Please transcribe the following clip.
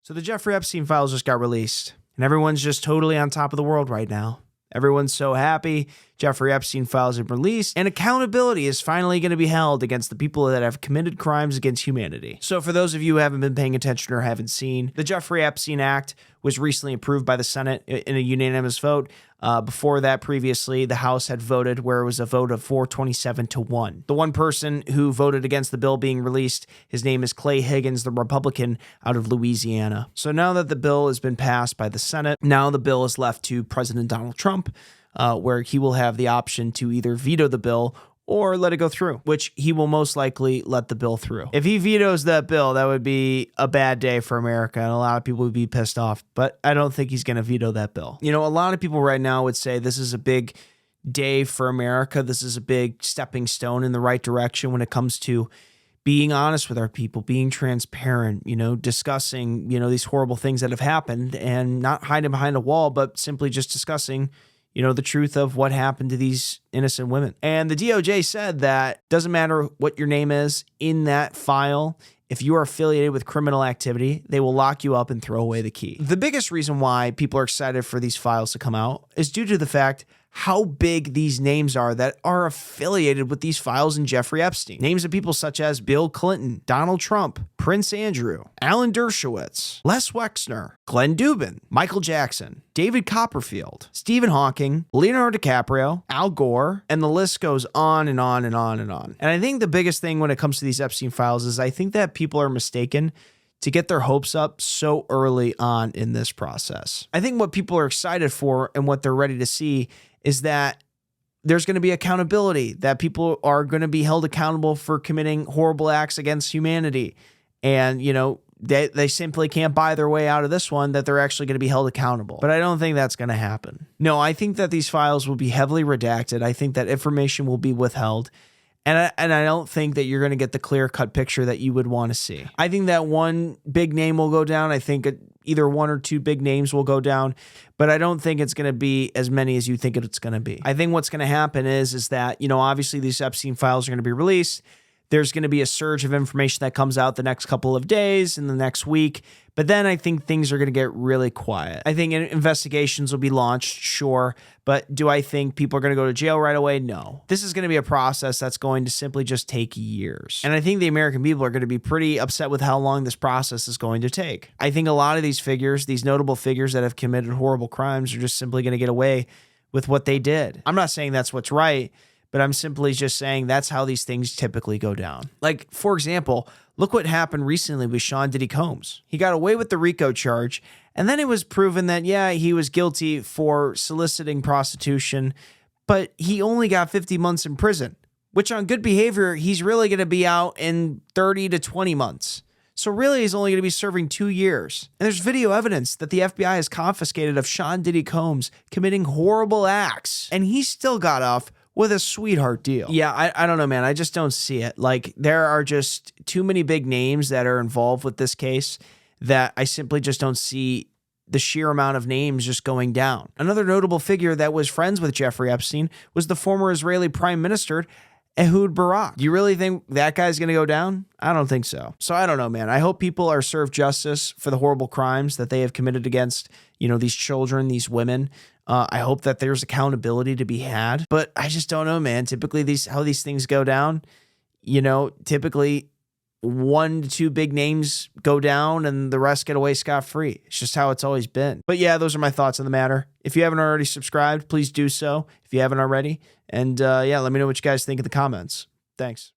So the Jeffrey Epstein files just got released, and everyone's just totally on top of the world right now. Everyone's so happy. Jeffrey Epstein files have been released, and accountability is finally going to be held against the people that have committed crimes against humanity. So for those of you who haven't been paying attention or haven't seen, the Jeffrey Epstein Act was recently approved by the Senate in a unanimous vote. Before that, previously, the House had voted where it was a vote of 427-1. The one person who voted against the bill being released, his name is Clay Higgins, the Republican out of Louisiana. So now that the bill has been passed by the Senate, now the bill is left to President Donald Trump, where he will have the option to either veto the bill or let it go through, which he will most likely let the bill through. If he vetoes that bill, that would be a bad day for America, and a lot of people would be pissed off, but I don't think he's going to veto that bill. You know, a lot of people right now would say this is a big day for America. This is a big stepping stone in the right direction when it comes to being honest with our people, being transparent, you know, discussing, you know, these horrible things that have happened and not hiding behind a wall, but simply just discussing, you know, the truth of what happened to these innocent women. And the DOJ said that doesn't matter what your name is in that file. If you are affiliated with criminal activity, they will lock you up and throw away the key. The biggest reason why people are excited for these files to come out is due to the fact how big these names are that are affiliated with these files in Jeffrey Epstein. Names of people such as Bill Clinton, Donald Trump, Prince Andrew, Alan Dershowitz, Les Wexner, Glenn Dubin, Michael Jackson, David Copperfield, Stephen Hawking, Leonardo DiCaprio, Al Gore, and the list goes on and on and on and on. And I think the biggest thing when it comes to these Epstein files is I think that people are mistaken to get their hopes up so early on in this process. I think what people are excited for and what they're ready to see is that there's going to be accountability, that people are going to be held accountable for committing horrible acts against humanity. And, you know, they simply can't buy their way out of this one, that they're actually going to be held accountable. But I don't think that's going to happen. No, I think that these files will be heavily redacted. I think that information will be withheld. And I don't think that you're going to get the clear-cut picture that you would want to see. I think that one big name will go down. I think either one or two big names will go down, but I don't think it's going to be as many as you think it's going to be. I think what's going to happen is that, you know, obviously these Epstein files are going to be released. There's going to be a surge of information that comes out the next couple of days in the next week. But then I think things are going to get really quiet. I think investigations will be launched, sure. But do I think people are going to go to jail right away? No. This is going to be a process that's going to simply just take years. And I think the American people are going to be pretty upset with how long this process is going to take. I think a lot of these figures, these notable figures that have committed horrible crimes, are just simply going to get away with what they did. I'm not saying that's what's right, but I'm simply just saying that's how these things typically go down. Like, for example, look what happened recently with Sean Diddy Combs. He got away with the RICO charge, and then it was proven that, yeah, he was guilty for soliciting prostitution, but he only got 50 months in prison, which on good behavior, he's really going to be out in 30 to 20 months. So really, he's only going to be serving 2 years. And there's video evidence that the FBI has confiscated of Sean Diddy Combs committing horrible acts, and he still got off with a sweetheart deal. Yeah, I don't know, man. I just don't see it. Like, there are just too many big names that are involved with this case that I simply just don't see the sheer amount of names just going down. Another notable figure that was friends with Jeffrey Epstein was the former Israeli Prime Minister, Ehud Barak. Do you really think that guy's going to go down? I don't think so. So I don't know, man. I hope people are served justice for the horrible crimes that they have committed against, you know, these children, these women. I hope that there's accountability to be had, but I just don't know, man. Typically how these things go down, you know, typically 1 to 2 big names go down and the rest get away scot-free. It's just how it's always been. But yeah, those are my thoughts on the matter. If you haven't already subscribed, please do so if you haven't already. And yeah, let me know what you guys think in the comments. Thanks.